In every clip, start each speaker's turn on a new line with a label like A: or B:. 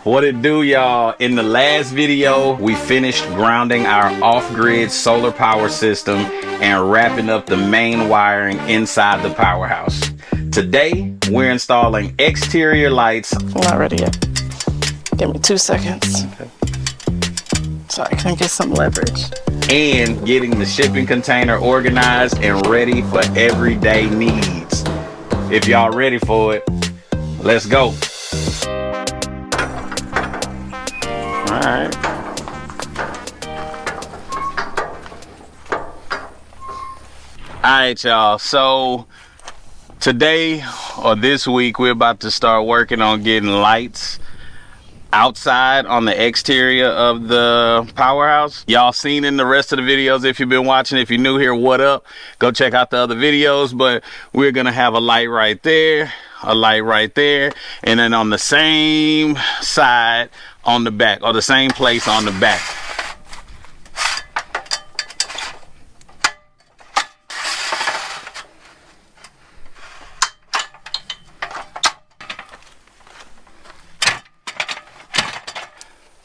A: What it do, y'all? In the last video, we finished grounding our off-grid solar power system and wrapping up the main wiring inside the powerhouse. Today, we're installing exterior lights.
B: I'm not ready yet. Give me 2 seconds.
A: Okay.
B: So I can get some leverage.
A: And getting the shipping container organized and ready for everyday needs. If y'all ready for it, let's go. Alright. Alright, y'all. So today or this week we're about to start working on getting lights outside on the exterior of the powerhouse. Y'all seen in the rest of the videos if you've been watching. If you're new here, what up? Go check out the other videos. But we're gonna have a light right there, a light right there, and then on the same side on the back, or the same place on the back.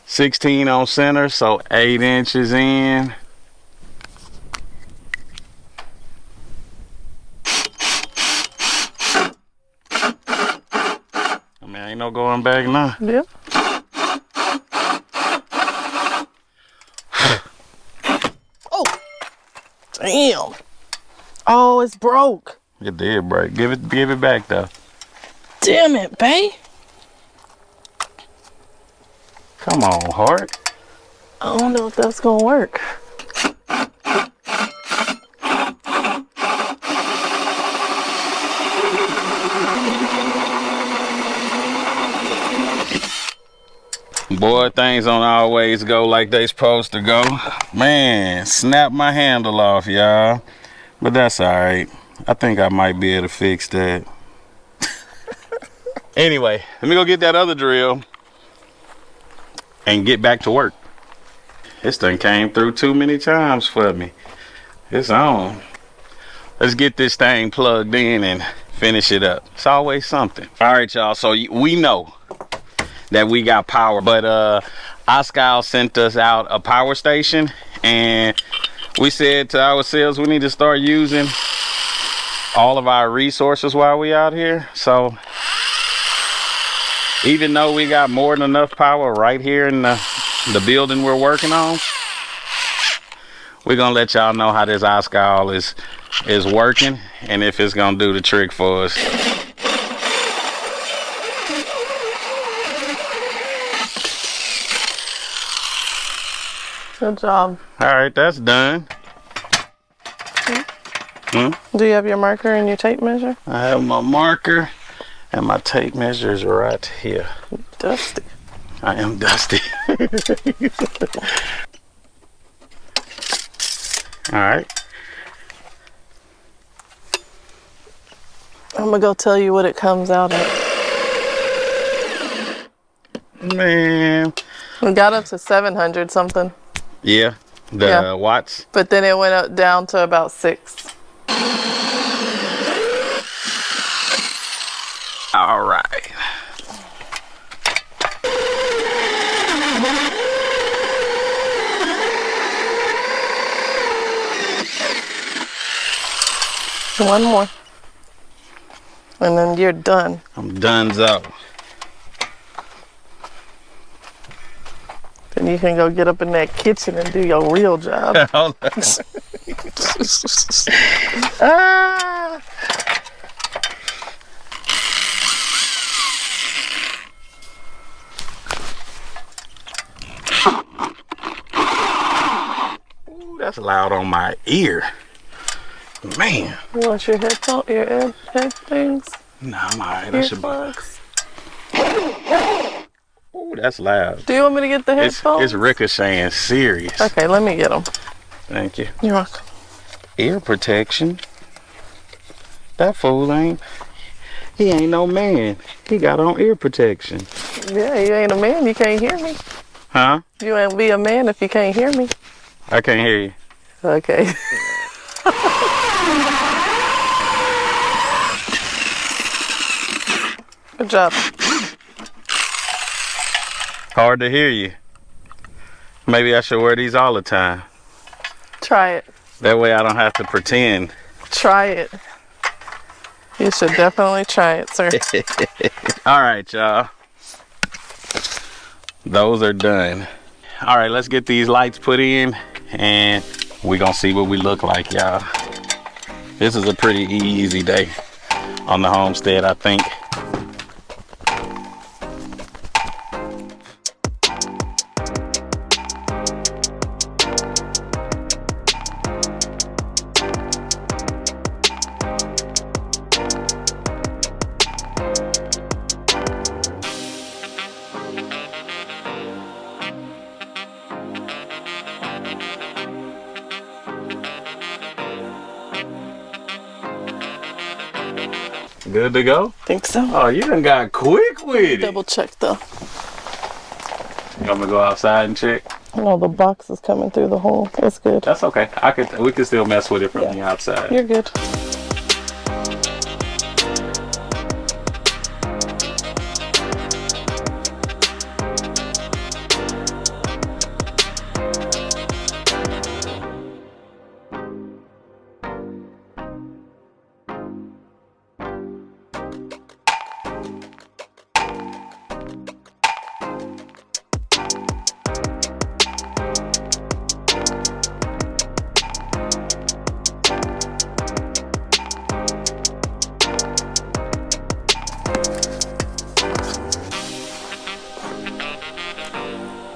A: $16 on center, so 8 inches in. I mean, ain't no going back now.
B: Yeah. Oh, damn. Oh, it's broke.
A: It did break. Give it back though.
B: Damn it, babe.
A: Come on, Hart.
B: I don't know if that's gonna work.
A: Boy, things don't always go like they supposed to go. Man, snap my handle off, y'all. But that's all right. I think I might be able to fix that. Anyway, let me go get that other drill and get back to work. This thing came through too many times for me. It's on. Let's get this thing plugged in and finish it up. It's always something. All right, y'all. So we know that we got power, but Oscar sent us out a power station, and we said to ourselves we need to start using all of our resources while we out here. So even though we got more than enough power right here in the building we're working on, we're gonna let y'all know how this Oscar is working and if it's gonna do the trick for us.
B: Good job.
A: All right, that's done.
B: Do you have your marker and your tape measure?
A: I have my marker and my tape measure is right here.
B: Dusty.
A: I am dusty. All right.
B: I'm gonna go tell you what it comes out at.
A: Man.
B: We got up to 700 something.
A: Yeah, the watts.
B: But then it went up down to about 6.
A: All right.
B: One more. And then you're done.
A: I'm donezo.
B: Then you can go get up in that kitchen and do your real job. Ah!
A: Ooh, that's loud on my ear. Man.
B: You want your headphone, your head things?
A: Nah, I'm all right. That should be.
B: Earplugs?
A: Ooh, that's loud.
B: Do you want me to get the headphones?
A: It's ricocheting serious.
B: Okay, let me get them.
A: Thank you.
B: You're welcome.
A: Ear protection. That fool he ain't no man. He got on ear protection.
B: Yeah, you ain't a man, you can't hear me.
A: Huh?
B: You ain't be a man if you can't hear me.
A: I can't hear you.
B: Okay. Good job.
A: Hard to hear you. Maybe I should wear these all the time.
B: Try it.
A: That way I don't have to pretend.
B: Try it. You should definitely try it, sir.
A: All right, y'all. Those are done. All right, let's get these lights put in and we're gonna see what we look like, y'all. This is a pretty easy day on the homestead, I think. Good to go?
B: Think so.
A: Oh, you done got quick with it.
B: Double check though.
A: You want me to go outside and check?
B: No, the box is coming through the hole. That's good.
A: That's okay. We can still mess with it from the outside.
B: You're good.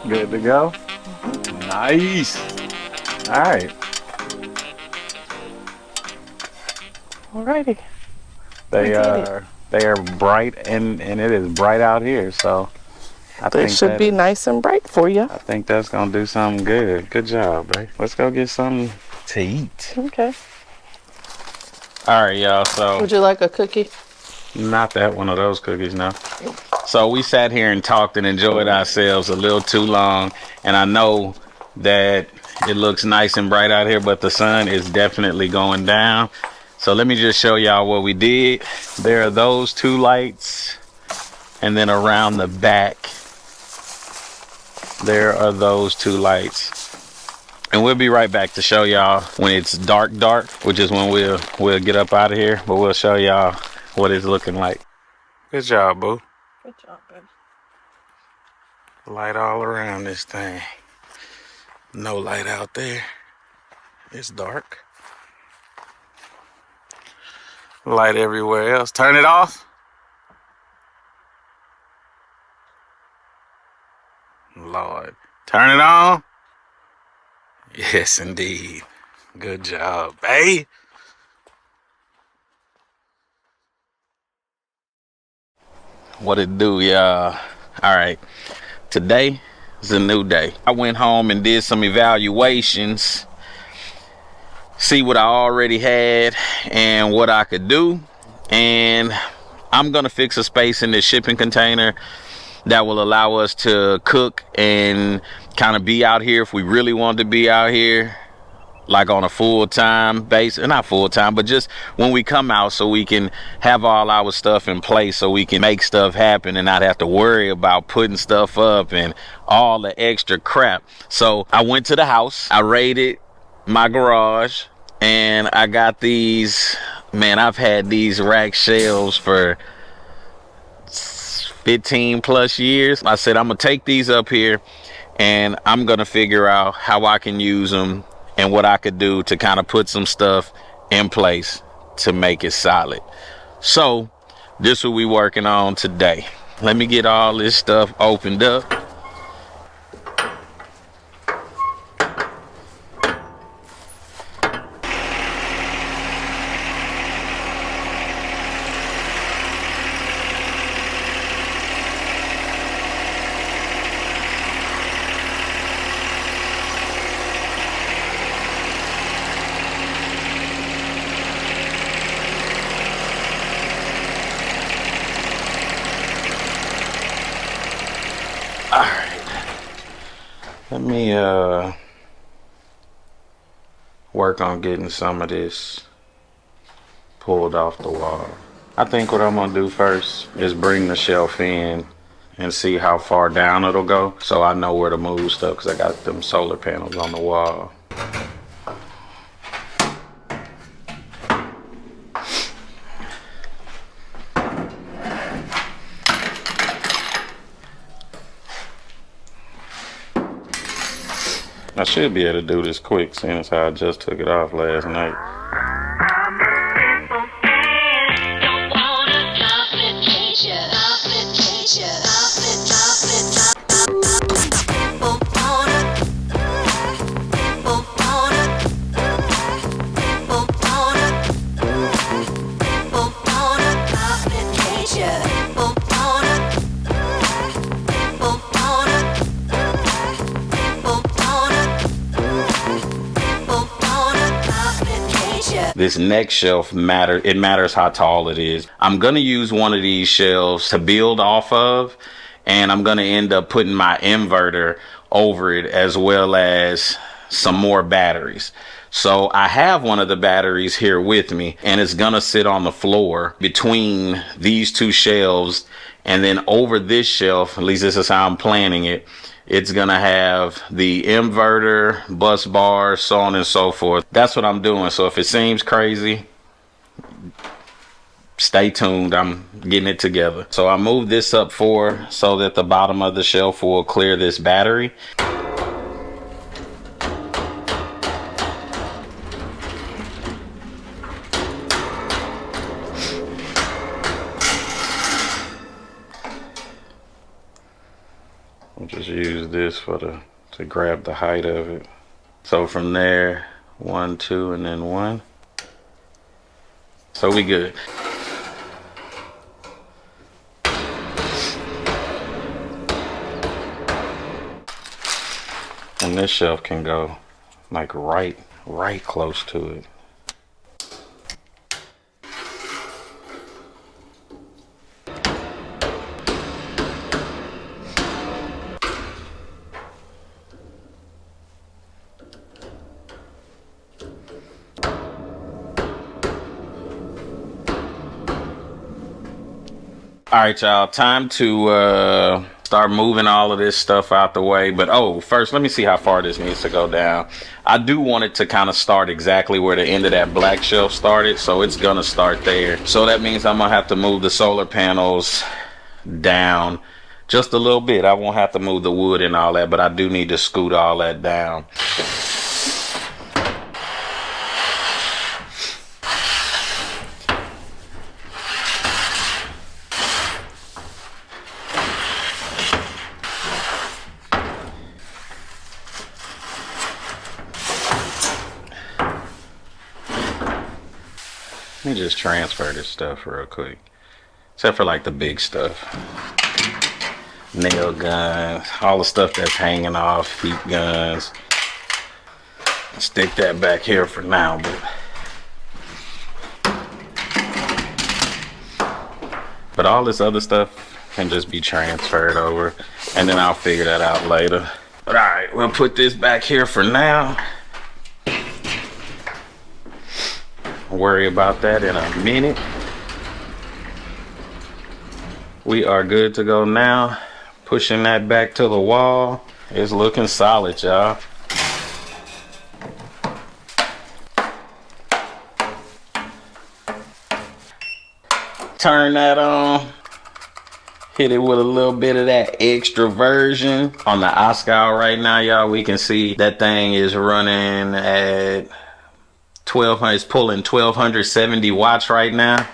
A: Good to go? Nice. All right.
B: Alrighty.
A: They are bright and it is bright out here, so
B: They should be nice and bright for you.
A: I think that's gonna do something good. Good job, babe. Let's go get something to eat.
B: Okay.
A: All right, y'all. So
B: Would you like a cookie?
A: not that one of those cookies, no. So we sat here and talked and enjoyed ourselves a little too long, and I know that it looks nice and bright out here, but the sun is definitely going down. So let me just show y'all what we did. There are those two lights, and then around the back there are those two lights. And we'll be right back to show y'all when it's dark, which is when we'll get up out of here, but we'll show y'all what it's looking like. Good job, boo.
B: Good job, babe.
A: Light all around this thing. No light out there. It's dark. Light everywhere else. Turn it off. Lord. Turn it on. Yes, indeed. Good job, babe. What it do, y'all? All right. Today is a new day. I went home and did some evaluations, see what I already had and what I could do. And I'm gonna fix a space in this shipping container that will allow us to cook and kind of be out here if we really want to be out here, like on a full-time basis. Not full-time, but just when we come out, so we can have all our stuff in place, so we can make stuff happen and not have to worry about putting stuff up and all the extra crap. So I went to the house, I raided my garage, and I got these, man, I've had these rack shelves for 15 plus years. I said I'm gonna take these up here and I'm gonna figure out how I can use them and what I could do to kind of put some stuff in place to make it solid. So this is what we working on today. Let me get all this stuff opened up. Let me work on getting some of this pulled off the wall. I think what I'm gonna do first is bring the shelf in and see how far down it'll go, so I know where to move stuff, because I got them solar panels on the wall. I should be able to do this quick, seeing as how I just took it off last night. This next shelf matters how tall it is. I'm gonna use one of these shelves to build off of, and I'm gonna end up putting my inverter over it, as well as some more batteries. So I have one of the batteries here with me, and it's gonna sit on the floor between these two shelves, and then over this shelf, at least this is how I'm planning it, it's gonna have the inverter, bus bar, so on and so forth. That's what I'm doing. So if it seems crazy, stay tuned. I'm getting it together. So I moved this up 4 so that the bottom of the shelf will clear this battery. I'll just use this to grab the height of it. So from there, 1, 2, and then 1. So we good. And this shelf can go like right close to it. All right, y'all, time to start moving all of this stuff out the way. But first, let me see how far this needs to go down. I do want it to kind of start exactly where the end of that black shelf started, so it's gonna start there. So that means I'm gonna have to move the solar panels down just a little bit. I won't have to move the wood and all that, but I do need to scoot all that down. Let me just transfer this stuff real quick. Except for like the big stuff. Nail guns, all the stuff that's hanging off, heat guns. Stick that back here for now, but all this other stuff can just be transferred over, and then I'll figure that out later. But all right, we'll put this back here for now. Worry about that in a minute. We are good to go now. Pushing that back to the wall. It's looking solid, y'all. Turn that on. Hit it with a little bit of that extroversion. On the Oscar right now, y'all, we can see that thing is running at 1200, it's pulling 1270 watts right now.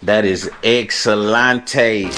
A: That is excelente.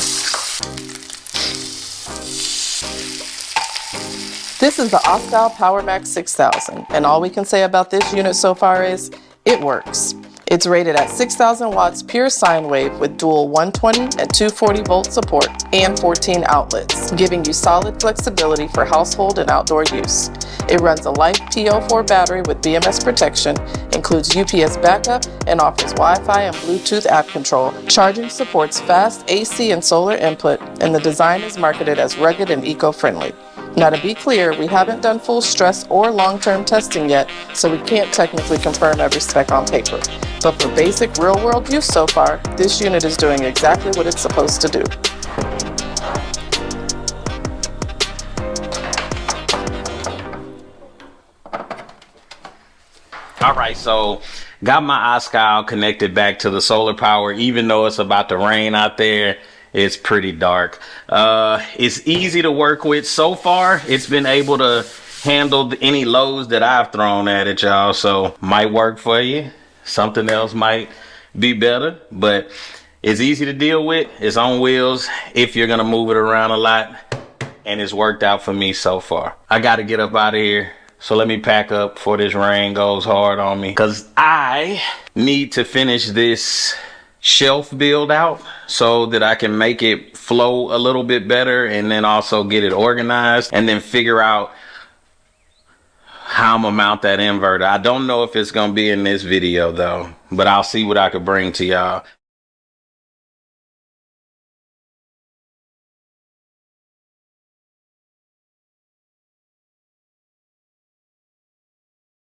B: This is the Oscal PowerMax 6000, and all we can say about this unit so far is it works. It's rated at 6,000 watts pure sine wave with dual 120 and 240 volt support and 14 outlets, giving you solid flexibility for household and outdoor use. It runs a Life P04 battery with BMS protection, includes UPS backup, and offers Wi-Fi and Bluetooth app control. Charging supports fast AC and solar input, and the design is marketed as rugged and eco-friendly. Now, to be clear, we haven't done full stress or long-term testing yet, so we can't technically confirm every spec on paper. But for basic real-world use so far, this unit is doing exactly what it's supposed to do.
A: All right, so got my iSkyle connected back to the solar power. Even though it's about to rain out there, it's pretty dark. It's easy to work with so far. It's been able to handle any loads that I've thrown at it, y'all. So might work for you. Something else might be better, but it's easy to deal with. It's on wheels if you're gonna move it around a lot, and it's worked out for me so far. I gotta get up out of here. So let me pack up before this rain goes hard on me, because I need to finish this shelf build out so that I can make it flow a little bit better, and then also get it organized, and then figure out how I'm gonna mount that inverter. I don't know if it's gonna be in this video though, but I'll see what I could bring to y'all.